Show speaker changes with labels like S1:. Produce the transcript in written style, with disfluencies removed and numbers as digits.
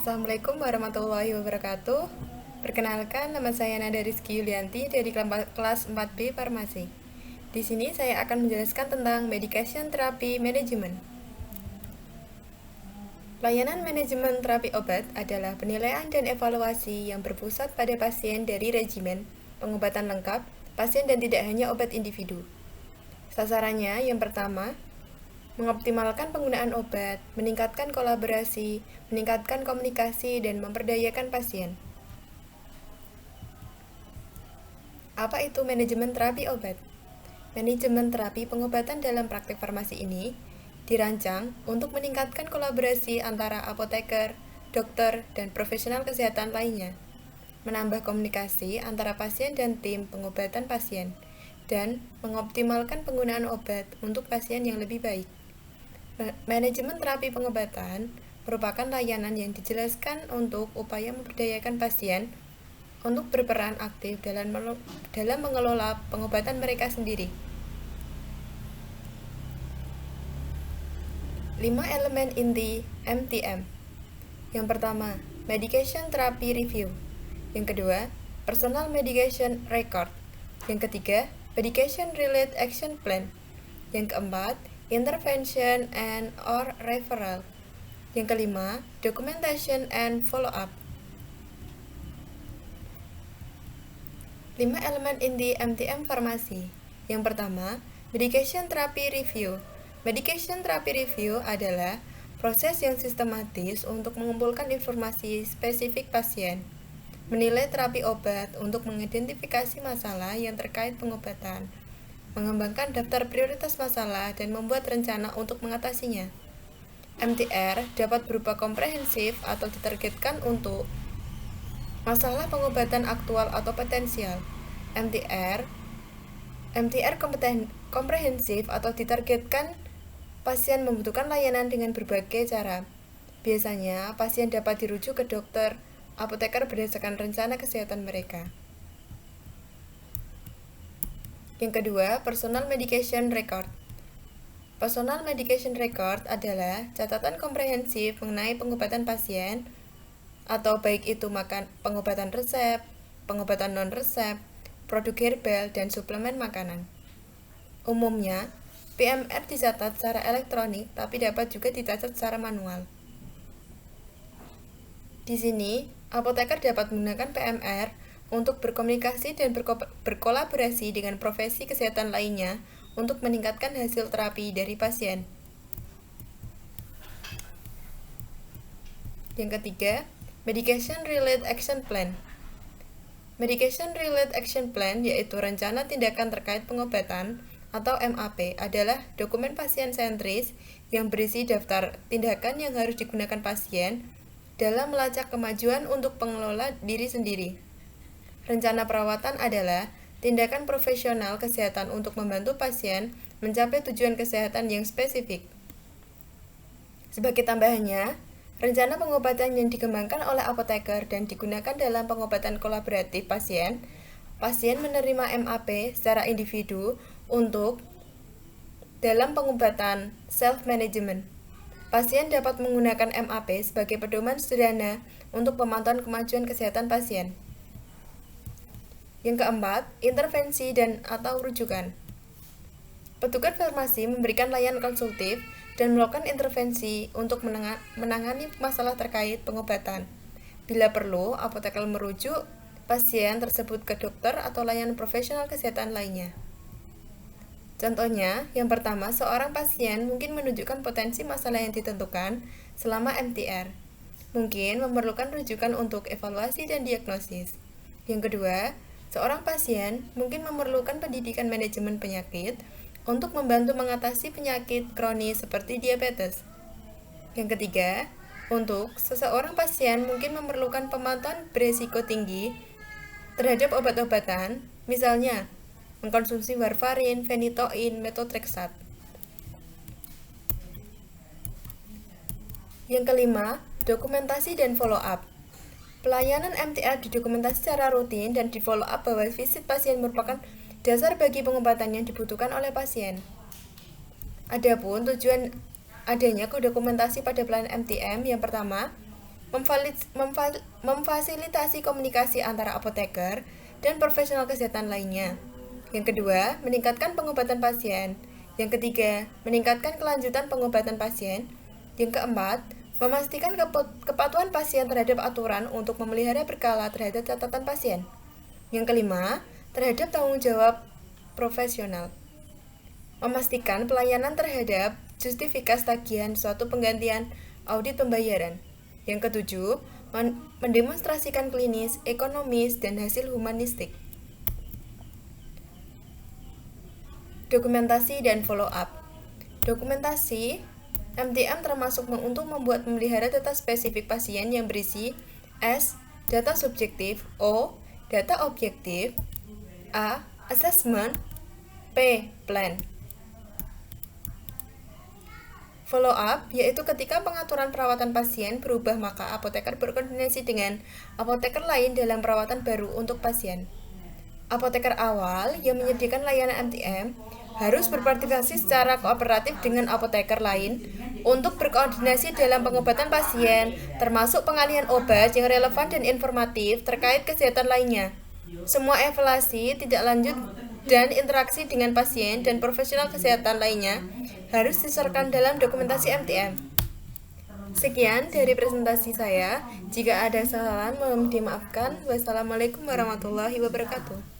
S1: Assalamualaikum warahmatullahi wabarakatuh. Perkenalkan, nama saya Nada Rizky Yulianti dari kelas 4B Farmasi. Di sini saya akan menjelaskan tentang Medication Therapy Management. Layanan manajemen terapi obat adalah penilaian dan evaluasi yang berpusat pada pasien dari regimen pengobatan lengkap, pasien dan tidak hanya obat individu. Sasarannya yang pertama, mengoptimalkan penggunaan obat, meningkatkan kolaborasi, meningkatkan komunikasi, dan memperdayakan pasien. Apa itu manajemen terapi obat? Manajemen terapi pengobatan dalam praktek farmasi ini dirancang untuk meningkatkan kolaborasi antara apoteker, dokter, dan profesional kesehatan lainnya, menambah komunikasi antara pasien dan tim pengobatan pasien, dan mengoptimalkan penggunaan obat untuk pasien yang lebih baik. Manajemen terapi pengobatan merupakan layanan yang dijelaskan untuk upaya memberdayakan pasien untuk berperan aktif dalam mengelola pengobatan mereka sendiri. 5 elemen inti MTM. Yang pertama, Medication Therapy Review. Yang kedua, Personal Medication Record. Yang ketiga, Medication Related Action Plan. Yang keempat, Intervention and or Referral. Yang kelima, Documentation and Follow-up. 5 elemen inti MTM Farmasi. Yang pertama, Medication Therapy Review. Medication Therapy Review adalah proses yang sistematis untuk mengumpulkan informasi spesifik pasien, menilai terapi obat untuk mengidentifikasi masalah yang terkait pengobatan, mengembangkan daftar prioritas masalah, dan membuat rencana untuk mengatasinya. MTR dapat berupa komprehensif atau ditargetkan untuk masalah pengobatan aktual atau potensial. MTR komprehensif atau ditargetkan pasien membutuhkan layanan dengan berbagai cara. Biasanya, pasien dapat dirujuk ke dokter, apoteker berdasarkan rencana kesehatan mereka. Yang kedua, Personal Medication Record. Personal Medication Record adalah catatan komprehensif mengenai pengobatan pasien, atau baik itu pengobatan resep, pengobatan non-resep, produk herbal, dan suplemen makanan. Umumnya, PMR dicatat secara elektronik, tapi dapat juga dicatat secara manual. Di sini, apoteker dapat menggunakan PMR untuk berkomunikasi dan berkolaborasi dengan profesi kesehatan lainnya untuk meningkatkan hasil terapi dari pasien. Yang ketiga, Medication Related Action Plan. Medication Related Action Plan yaitu rencana tindakan terkait pengobatan atau MAP adalah dokumen pasien sentris yang berisi daftar tindakan yang harus digunakan pasien dalam melacak kemajuan untuk pengelola diri sendiri. Rencana perawatan adalah tindakan profesional kesehatan untuk membantu pasien mencapai tujuan kesehatan yang spesifik. Sebagai tambahannya, rencana pengobatan yang dikembangkan oleh apoteker dan digunakan dalam pengobatan kolaboratif pasien menerima MAP secara individu untuk dalam pengobatan self-management. Pasien dapat menggunakan MAP sebagai pedoman sederhana untuk pemantauan kemajuan kesehatan pasien. Yang keempat, intervensi dan atau rujukan. Petugas farmasi memberikan layanan konsultif dan melakukan intervensi untuk menangani masalah terkait pengobatan. Bila perlu, apoteker merujuk pasien tersebut ke dokter atau layanan profesional kesehatan lainnya. Contohnya, yang pertama, seorang pasien mungkin menunjukkan potensi masalah yang ditentukan selama MTR. Mungkin memerlukan rujukan untuk evaluasi dan diagnosis. Yang kedua, seorang pasien mungkin memerlukan pendidikan manajemen penyakit untuk membantu mengatasi penyakit kronis seperti diabetes. Yang ketiga, untuk seseorang pasien mungkin memerlukan pemantauan beresiko tinggi terhadap obat-obatan, misalnya mengkonsumsi warfarin, phenytoin, methotrexate. Yang kelima, dokumentasi dan follow-up. Pelayanan MTR didokumentasi secara rutin dan di follow-up bahwa visit pasien merupakan dasar bagi pengobatan yang dibutuhkan oleh pasien. Adapun tujuan adanya dokumentasi pada pelayanan MTM, yang pertama, memfasilitasi komunikasi antara apoteker dan profesional kesehatan lainnya. Yang kedua, meningkatkan pengobatan pasien. Yang ketiga, meningkatkan kelanjutan pengobatan pasien. Yang keempat, memastikan kepatuhan pasien terhadap aturan untuk memelihara berkala terhadap catatan pasien. Yang kelima, terhadap tanggung jawab profesional. Memastikan pelayanan terhadap justifikasi tagihan suatu penggantian audit pembayaran. Yang ketujuh, mendemonstrasikan klinis, ekonomis, dan hasil humanistik. Dokumentasi dan follow-up. Dokumentasi MTM termasuk untuk membuat memelihara data spesifik pasien yang berisi S. Data subjektif, O. Data objektif, A. Assessment, P. Plan. Follow up yaitu ketika pengaturan perawatan pasien berubah maka apoteker berkoordinasi dengan apoteker lain dalam perawatan baru untuk pasien. Apoteker awal yang menyediakan layanan MTM harus berpartisipasi secara kooperatif dengan apoteker lain untuk berkoordinasi dalam pengobatan pasien, termasuk pengalihan obat yang relevan dan informatif terkait kesehatan lainnya. Semua evaluasi, tindak lanjut, dan interaksi dengan pasien dan profesional kesehatan lainnya harus disertakan dalam dokumentasi MTM. Sekian dari presentasi saya. Jika ada kesalahan, mohon dimaafkan. Wassalamualaikum warahmatullahi wabarakatuh.